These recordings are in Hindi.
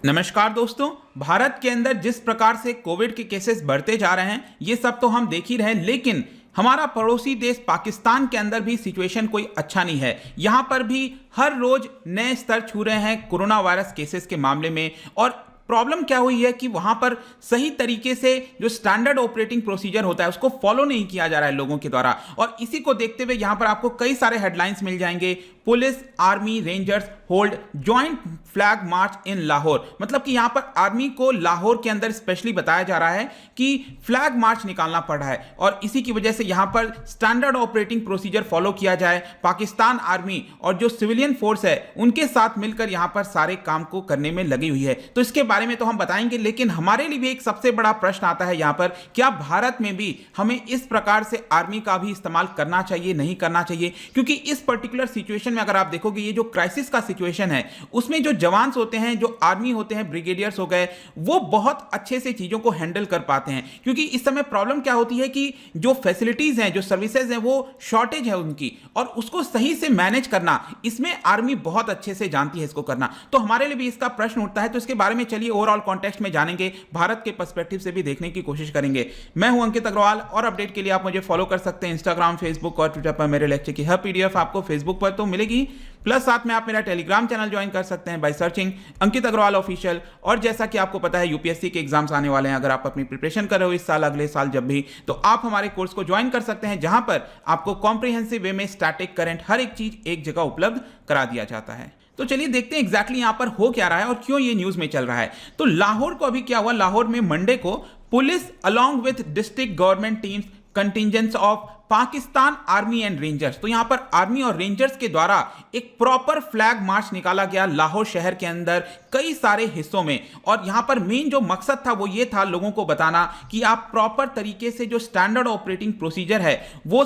नमस्कार दोस्तों। भारत के अंदर जिस प्रकार से कोविड के केसेस बढ़ते जा रहे हैं ये सब तो हम देख ही रहे हैं, लेकिन हमारा पड़ोसी देश पाकिस्तान के अंदर भी सिचुएशन कोई अच्छा नहीं है। यहां पर भी हर रोज नए स्तर छू रहे हैं कोरोना वायरस केसेस के मामले में। और प्रॉब्लम क्या हुई है कि वहां पर सही तरीके से जो स्टैंडर्ड ऑपरेटिंग प्रोसीजर होता है उसको फॉलो नहीं किया जा रहा है लोगों के द्वारा। और इसी को देखते हुए यहां पर आपको कई सारे हेडलाइंस मिल जाएंगे। Police, army, rangers hold joint flag march in Lahore. मतलब कि यहां पर आर्मी को लाहौर के अंदर स्पेशली बताया जा रहा है कि फ्लैग मार्च निकालना पड़ रहा है और इसी की वजह से यहां पर स्टैंडर्ड ऑपरेटिंग प्रोसीजर फॉलो किया जाए। पाकिस्तान आर्मी और जो सिविलियन फोर्स है उनके साथ मिलकर यहां पर सारे काम को करने में लगी हुई है। तो इसके बारे में तो हम बताएंगे, लेकिन हमारे लिए भी एक सबसे बड़ा प्रश्न आता है यहां पर, क्या भारत में भी हमें इस प्रकार से आर्मी का भी इस्तेमाल करना चाहिए, नहीं करना चाहिए? क्योंकि इस पर्टिकुलर सिचुएशन में अगर आप देखोगे ये जो क्राइसिस का सिचुएशन है उसमें जो जवान होते हैं, जो आर्मी होते हैं, ब्रिगेडियर्स हो गए, वो बहुत अच्छे से चीजों को हैंडल कर पाते हैं। क्योंकि इस समय प्रॉब्लम क्या होती है कि जो फैसिलिटीज हैं, जो सर्विसेज हैं, वो शॉर्टेज है उनकी, और उसको सही से मैनेज करना इसमें आर्मी बहुत अच्छे से जानती है इसको करना। तो हमारे लिए भी इसका प्रश्न उठता है। तो इसके बारे में चलिए ओवरऑल कॉन्टेक्स्ट में जानेंगे, भारत के पर्सपेक्टिव से भी देखने की कोशिश करेंगे। मैं हूं अंकित अग्रवाल और अपडेट के लिए आप मुझे फॉलो कर सकते हैं इंस्टाग्राम, फेसबुक और ट्विटर पर। मेरे लेक्चर की हर पीडीएफ आपको फेसबुक पर तो मिलेगी, प्लस साथ में आप मेरा टेलीग्राम चैनल ज्वाइन कर सकते हैं by searching Ankit Agarwal official. और जैसा कि आपको पता है यूपीएससी के एग्जाम्स आने वाले हैं, अगर आप अपनी प्रिपरेशन कर रहे हो इस साल, अगले साल जब भी, तो आप हमारे कोर्स को ज्वाइन कर सकते हैं जहां पर आपको कॉम्प्रिहेंसिव वे में स्टैटिक, करंट, हर एक चीज एक जगह उपलब्ध करा दिया जाता है। तो चलिए देखते हैं एग्जैक्टली यहां पर हो क्या रहा है और क्यों ये न्यूज में चल रहा है। तो लाहौर को अभी क्या हुआ, लाहौर में मंडे को police along with district government teams contingents of Pakistan army and rangers, तो यहां पर आर्मी और रेंजर्स के द्वारा एक प्रॉपर फ्लैग मार्च निकाला गया लाहौर शहर के अंदर कई सारे हिस्सों में। और यहां पर मेन जो मकसद था वो ये था लोगों को बताना कि आप प्रॉपर तरीके से जो स्टैंडर्ड ऑपरेटिंग प्रोसीजर है वो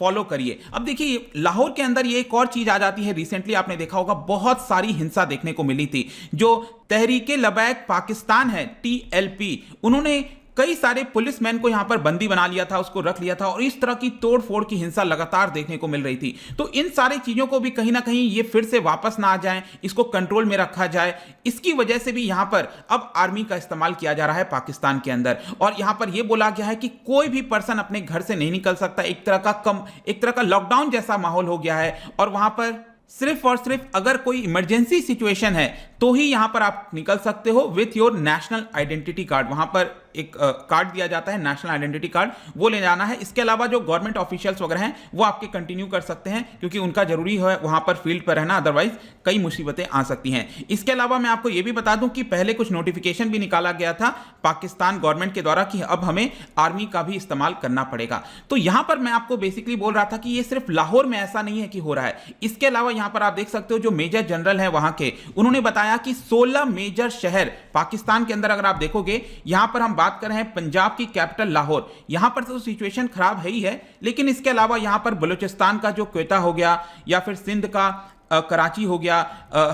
फॉलो करिए। अब देखिए लाहौर के अंदर ये एक और चीज आ जाती है, रिसेंटली आपने देखा होगा बहुत सारी हिंसा देखने को मिली थी। जो तहरीके लबैक पाकिस्तान है, टीएलपी, उन्होंने कई सारे पुलिसमैन को यहां पर बंदी बना लिया था, उसको रख लिया था, और इस तरह की तोड़फोड़ की हिंसा लगातार देखने को मिल रही थी। तो इन सारी चीजों को भी कहीं ना कहीं ये फिर से वापस ना आ जाए, इसको कंट्रोल में रखा जाए, इसकी वजह से भी यहां पर अब आर्मी का इस्तेमाल किया जा रहा है पाकिस्तान के अंदर। और यहां पर यह बोला गया है कि कोई भी पर्सन अपने घर से नहीं निकल सकता। एक तरह का लॉकडाउन जैसा माहौल हो गया है, और वहां पर सिर्फ और सिर्फ अगर कोई इमरजेंसी सिचुएशन है तो ही यहां पर आप निकल सकते हो with your national identity card. वहां पर एक कार्ड दिया जाता है, नेशनल आइडेंटिटी कार्ड, वो ले जाना है। इसके अलावा जो गवर्नमेंट ऑफिशियल्स वगैरह हैं वो आपके कंटिन्यू कर सकते हैं, क्योंकि उनका जरूरी है वहां पर फील्ड पर रहना, अदरवाइज कई मुसीबतें आ सकती हैं। इसके अलावा मैं आपको यह भी बता दूं कि पहले कुछ नोटिफिकेशन भी निकाला गया था पाकिस्तान गवर्नमेंट के द्वारा कि अब हमें आर्मी का भी इस्तेमाल करना पड़ेगा। तो यहां पर मैं आपको बेसिकली बोल रहा था कि ये सिर्फ लाहौर में ऐसा नहीं है कि हो रहा है। इसके अलावा यहां पर आप देख सकते हो जो मेजर जनरल है वहां के, उन्होंने बताया कि 16 मेजर शहर पाकिस्तान के अंदर, अगर आप देखोगे यहां पर हम बात कर रहे हैं पंजाब की कैपिटल लाहौर, यहां पर तो सिचुएशन खराब है ही है, लेकिन इसके अलावा यहां पर बलूचिस्तान का जो क्वेटा हो गया, या फिर सिंध का कराची हो गया,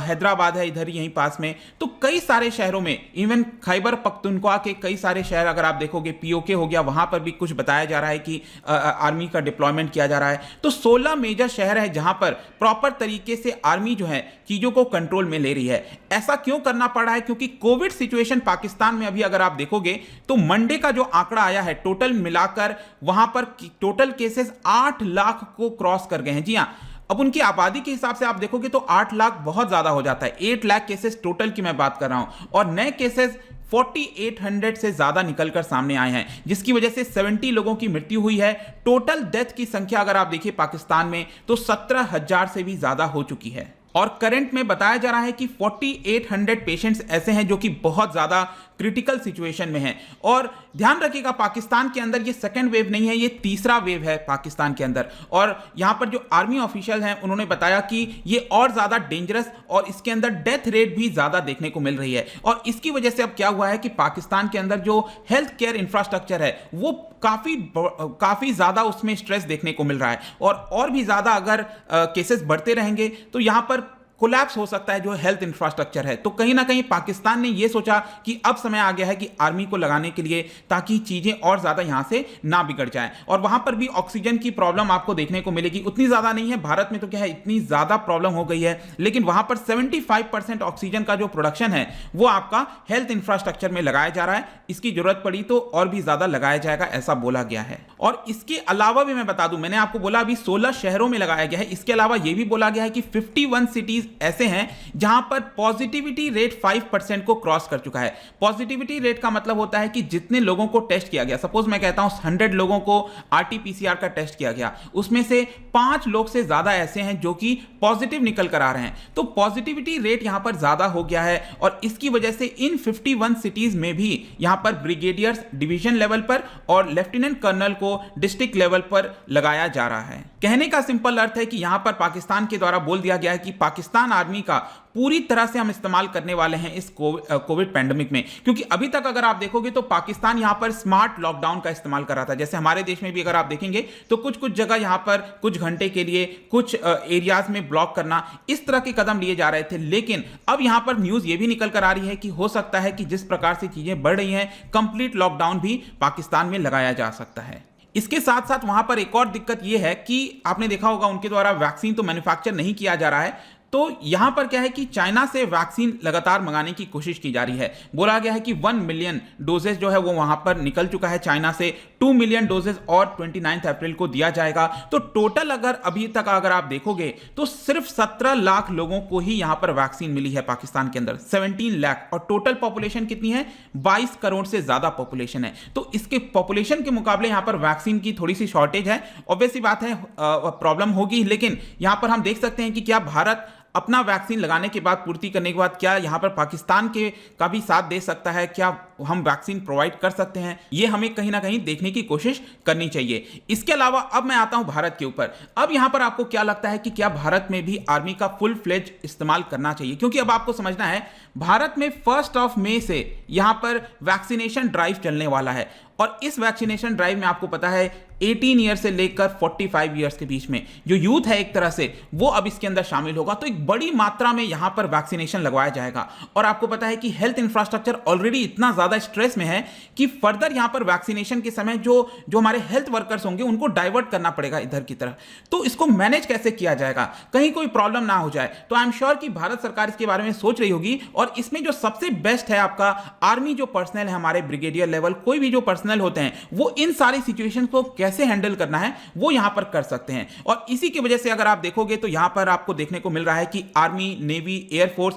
हैदराबाद है इधर यहीं पास में, तो कई सारे शहरों में, इवन खैबर पख्तूनख्वा के कई सारे शहर अगर आप देखोगे, पीओके हो गया, वहां पर भी कुछ बताया जा रहा है कि आर्मी का डिप्लॉयमेंट किया जा रहा है। तो 16 मेजर शहर है जहां पर प्रॉपर तरीके से आर्मी जो है चीजों को कंट्रोल में ले रही है। ऐसा क्यों करना पड़ रहा है? क्योंकि कोविड सिचुएशन पाकिस्तान में अभी अगर आप देखोगे तो मंडे का जो आंकड़ा आया है टोटल मिलाकर, वहां पर टोटल केसेस 8 लाख को क्रॉस कर गए हैं। जी हाँ, अब उनकी आबादी के हिसाब से आप देखोगे तो 8 लाख बहुत ज्यादा हो जाता है। 8 लाख केसेस टोटल की मैं बात कर रहा हूं, और नए केसेस 4800 से ज्यादा निकलकर सामने आए हैं, जिसकी वजह से 70 लोगों की मृत्यु हुई है। टोटल डेथ की संख्या अगर आप देखिए पाकिस्तान में तो 17,000 से भी ज्यादा हो चुकी है। और करंट में बताया जा रहा है कि 4800 पेशेंट्स ऐसे हैं जो कि बहुत ज्यादा क्रिटिकल सिचुएशन में हैं। और ध्यान रखिएगा पाकिस्तान के अंदर ये सेकंड वेव नहीं है, ये तीसरा वेव है पाकिस्तान के अंदर। और यहां पर जो आर्मी ऑफिशियल हैं उन्होंने बताया कि ये और ज्यादा डेंजरस, और इसके अंदर डेथ रेट भी ज्यादा देखने को मिल रही है। और इसकी वजह से अब क्या हुआ है कि पाकिस्तान के अंदर जो हेल्थ केयर इंफ्रास्ट्रक्चर है वो काफी ज्यादा उसमें स्ट्रेस देखने को मिल रहा है। और भी ज्यादा अगर केसेस बढ़ते रहेंगे तो यहां पर कोलैप्स हो सकता है जो हेल्थ इंफ्रास्ट्रक्चर है। तो कहीं ना कहीं पाकिस्तान ने यह सोचा कि अब समय आ गया है कि आर्मी को लगाने के लिए, ताकि चीजें और ज्यादा यहां से ना बिगड़ जाए। और वहां पर भी ऑक्सीजन की प्रॉब्लम आपको देखने को मिलेगी, उतनी ज्यादा नहीं है, भारत में तो क्या है इतनी ज्यादा प्रॉब्लम हो गई है, लेकिन वहां पर 75% ऑक्सीजन का जो प्रोडक्शन है वो आपका हेल्थ इंफ्रास्ट्रक्चर में लगाया जा रहा है। इसकी जरूरत पड़ी तो और भी ज्यादा लगाया जाएगा, ऐसा बोला गया है। और इसके अलावा भी मैं बता दूं, मैंने आपको बोला अभी 16 शहरों में लगाया गया है, इसके अलावा यह भी बोला गया है कि 51 सिटीज ऐसे हैं जहां पर पॉजिटिविटी रेट 5% को क्रॉस कर चुका है। पॉजिटिविटी रेट का मतलब होता है कि जितने लोगों को टेस्ट किया गया, सपोज मैं कहता हूं 100 लोगों को आरटीपीसीआर का टेस्ट किया गया, उसमें से 5 लोग से ज्यादा ऐसे हैं जो कि पॉजिटिव निकल कर आ रहे हैं। तो पॉजिटिविटी रेट यहां पर ज्यादा हो गया है और इसकी वजह से इन 51 सिटीज में भी यहां पर ब्रिगेडियर्स डिवीजन लेवल पर और लेफ्टिनेंट कर्नल को डिस्ट्रिक्ट लेवल पर लगाया जा रहा है। कहने का सिंपल अर्थ है कि यहां पर पाकिस्तान के द्वारा बोल दिया गया है कि पाकिस्तान आर्मी का पूरी तरह से हम इस्तेमाल करने वाले हैं इस कोविड पैंडेमिक में। क्योंकि अभी तक अगर आप देखोगे तो पाकिस्तान यहां पर स्मार्ट लॉकडाउन का इस्तेमाल कर रहा था। जैसे हमारे देश में भी अगर आप देखेंगे तो कुछ कुछ जगह यहां पर कुछ घंटे के लिए कुछ एरियाज में ब्लॉक करना, इस तरह के कदम लिए जा रहे थे। लेकिन अब यहां पर न्यूज ये भी निकल कर आ रही है कि हो सकता है कि जिस प्रकार से चीजें बढ़ रही हैं, कंप्लीट लॉकडाउन भी पाकिस्तान में लगाया जा सकता है। इसके साथ साथ वहां पर एक और दिक्कत यह है कि आपने देखा होगा उनके द्वारा वैक्सीन तो मैन्युफैक्चर नहीं किया जा रहा है। तो यहां पर क्या है कि चाइना से वैक्सीन लगातार मंगाने की कोशिश की जा रही है। बोला गया है कि 1 मिलियन डोजेस जो है वो वहां पर निकल चुका है चाइना से, 2 मिलियन डोजेस और 29 अप्रैल को दिया जाएगा। तो टोटल अगर अभी तक अगर आप देखोगे तो सिर्फ 17 लाख लोगों को ही यहां पर वैक्सीन मिली है पाकिस्तान के अंदर, 17 लाख। और टोटल पॉपुलेशन कितनी है? 22 करोड़ से ज्यादा पॉपुलेशन है। तो इसके पॉपुलेशन के मुकाबले यहां पर वैक्सीन की थोड़ी सी शॉर्टेज है, ऑब्वियस सी बात है, प्रॉब्लम होगी। लेकिन यहां पर हम देख सकते हैं कि क्या भारत अपना वैक्सीन लगाने के बाद, पूर्ति करने के बाद, क्या यहां पर पाकिस्तान के का भी साथ दे सकता है? क्या हम वैक्सीन प्रोवाइड कर सकते हैं? ये हमें कहीं ना कहीं देखने की कोशिश करनी चाहिए। इसके अलावा अब मैं आता हूं भारत के ऊपर। अब यहां पर आपको क्या लगता है कि क्या भारत में भी आर्मी का फुल फ्लेज इस्तेमाल करना चाहिए? क्योंकि अब आपको समझना है भारत में 1 मई से यहां पर वैक्सीनेशन ड्राइव चलने वाला है। और इस वैक्सीनेशन ड्राइव में आपको पता है 18 ईयर से लेकर 45 ईयर्स के बीच में जो यूथ है एक तरह से, वो अब इसके अंदर शामिल होगा। तो एक बड़ी मात्रा में यहां पर वैक्सीनेशन लगवाया जाएगा। और आपको पता है कि हेल्थ इंफ्रास्ट्रक्चर ऑलरेडी इतना ज्यादा स्ट्रेस में है कि फर्दर यहां पर वैक्सीनेशन के समय जो हमारे हेल्थ वर्कर्स होंगे उनको डाइवर्ट करना पड़ेगा इधर की तरफ। तो इसको मैनेज कैसे किया जाएगा, कहीं कोई प्रॉब्लम ना हो जाए। तो आई एम श्योर कि भारत सरकार इसके बारे में सोच रही होगी। और इसमें जो सबसे बेस्ट है आपका आर्मी जो पर्सनल है, हमारे ब्रिगेडियर लेवल कोई भी जो पर्सनल होते हैं, वो इन सारी सिचुएशन को कैसे हैंडल करना है वो यहां पर कर सकते हैं। और इसी की वजह से अगर आप देखोगे तो यहां पर आपको देखने को मिल रहा है कि आर्मी, नेवी, एयरफोर्स,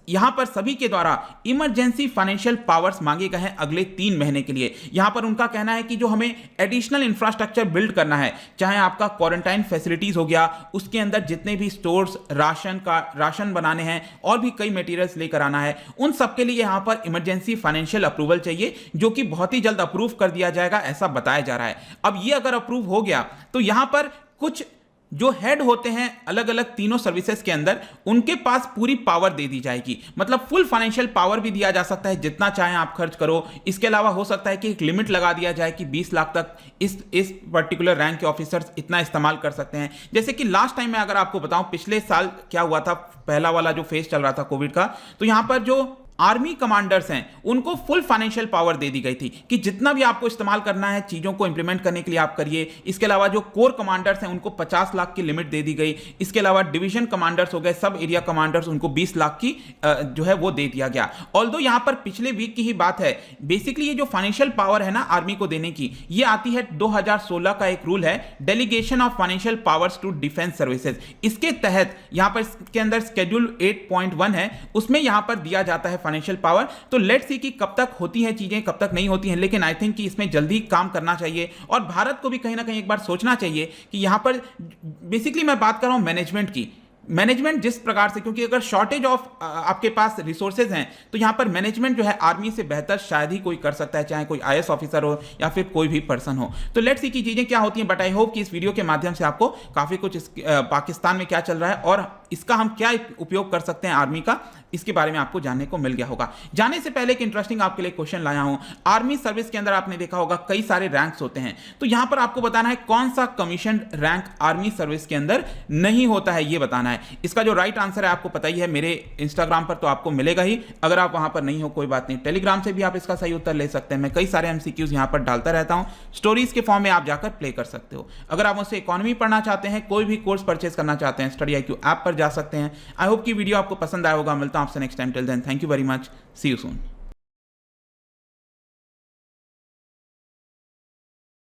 यहां पर सभी के द्वारा इमरजेंसी फाइनेंशियल पावर्स मांगे गए हैं अगले 3 महीने के लिए। यहां पर उनका कहना है कि जो हमें एडिशनल इंफ्रास्ट्रक्चर बिल्ड करना है, चाहे आपका क्वारंटाइन फैसिलिटीज हो गया, उसके अंदर जितने भी स्टोर्स, राशन बनाने हैं और भी कई मटेरियल्स लेकर आना है, उन सब के लिए यहां पर इमरजेंसी फाइनेंशियल अप्रूवल चाहिए, जो कि बहुत ही जल्द अप्रूव कर दिया जाएगा, ऐसा बताया जा रहा है। अब ये अगर अप्रूव हो गया तो यहां पर कुछ जो हेड होते हैं अलग अलग तीनों सर्विसेज के अंदर, उनके पास पूरी पावर दे दी जाएगी। मतलब फुल फाइनेंशियल पावर भी दिया जा सकता है, जितना चाहे आप खर्च करो। इसके अलावा हो सकता है कि एक लिमिट लगा दिया जाए कि 20 लाख तक इस पर्टिकुलर रैंक के ऑफिसर्स इतना इस्तेमाल कर सकते हैं। जैसे कि लास्ट टाइम में अगर आपको बताऊं, पिछले साल क्या हुआ था, पहला वाला जो फेज चल रहा था कोविड का, तो यहां पर जो आर्मी कमांडर्स हैं उनको फुल फाइनेंशियल पावर दे दी गई थी कि जितना भी आपको इस्तेमाल करना है चीजों को इंप्लीमेंट करने के लिए आप करिए। इसके अलावा जो कोर कमांडर्स हैं उनको 50 लाख की लिमिट दे दी गई। इसके अलावा डिवीजन कमांडर्स हो गए, सब एरिया कमांडर्स, उनको 20 लाख की जो है वो दे दिया गया। ऑल्दो यहां पर पिछले वीक की ही बात है, बेसिकली ये जो फाइनेंशियल पावर है ना आर्मी को देने की, ये आती है 2016 का एक रूल है, delegation of financial powers to defence services. इसके तहत यहां पर इसके अंदर शेड्यूल 8.1 है, उसमें यहां पर दिया जाता है फाइनेंशियल पावर। तो लेट्स सी कि कब तक होती हैं चीजें, कब तक नहीं होती हैं, लेकिन आई थिंक कि इसमें जल्दी काम करना चाहिए। और भारत को भी कहीं ना कहीं एक बार सोचना चाहिए कि यहां पर बेसिकली मैं बात कर रहा हूं मैनेजमेंट की। मैनेजमेंट जिस प्रकार से, क्योंकि अगर शॉर्टेज ऑफ आपके पास रिसोर्सेज हैं तो यहां पर मैनेजमेंट जो है आर्मी से बेहतर शायद ही कोई कर सकता है, चाहे कोई आईएएस ऑफिसर हो या फिर कोई भी पर्सन हो। तो लेट्स सी कि चीजें क्या होती हैं। बट आई होप कि इस वीडियो के माध्यम से आपको काफी कुछ पाकिस्तान में क्या चल रहा है और इसका हम क्या उपयोग कर सकते हैं आर्मी का, इसके बारे में आपको जानने को मिल गया होगा। जाने से पहले एक इंटरेस्टिंग आपके लिए क्वेश्चन लाया हूं। आर्मी सर्विस के अंदर आपने देखा होगा कई सारे रैंक्स होते हैं, तो यहां पर आपको बताना है कौन सा कमीशन रैंक आर्मी सर्विस के अंदर नहीं होता है, यह बताना है। इसका जो राइट आंसर है आपको पता ही है, मेरे इंस्टाग्राम पर तो आपको मिलेगा ही, अगर आप वहां पर नहीं हो कोई बात नहीं, टेलीग्राम से भी आप इसका सही उत्तर ले सकते हैं। मैं कई सारे एमसीक्यूज यहां पर डालता रहता हूं, स्टोरीज के फॉर्म में आप जाकर प्ले कर सकते हो। अगर आप मुझसे इकोनॉमी पढ़ना चाहते हैं, कोई भी कोर्स परचेज करना चाहते हैं, स्टडी IQ ऐप पर जा सकते हैं। आई होप कि वीडियो आपको पसंद आया होगा। मिलता हूं आपसे next time. Till then, thank you very much, see you soon.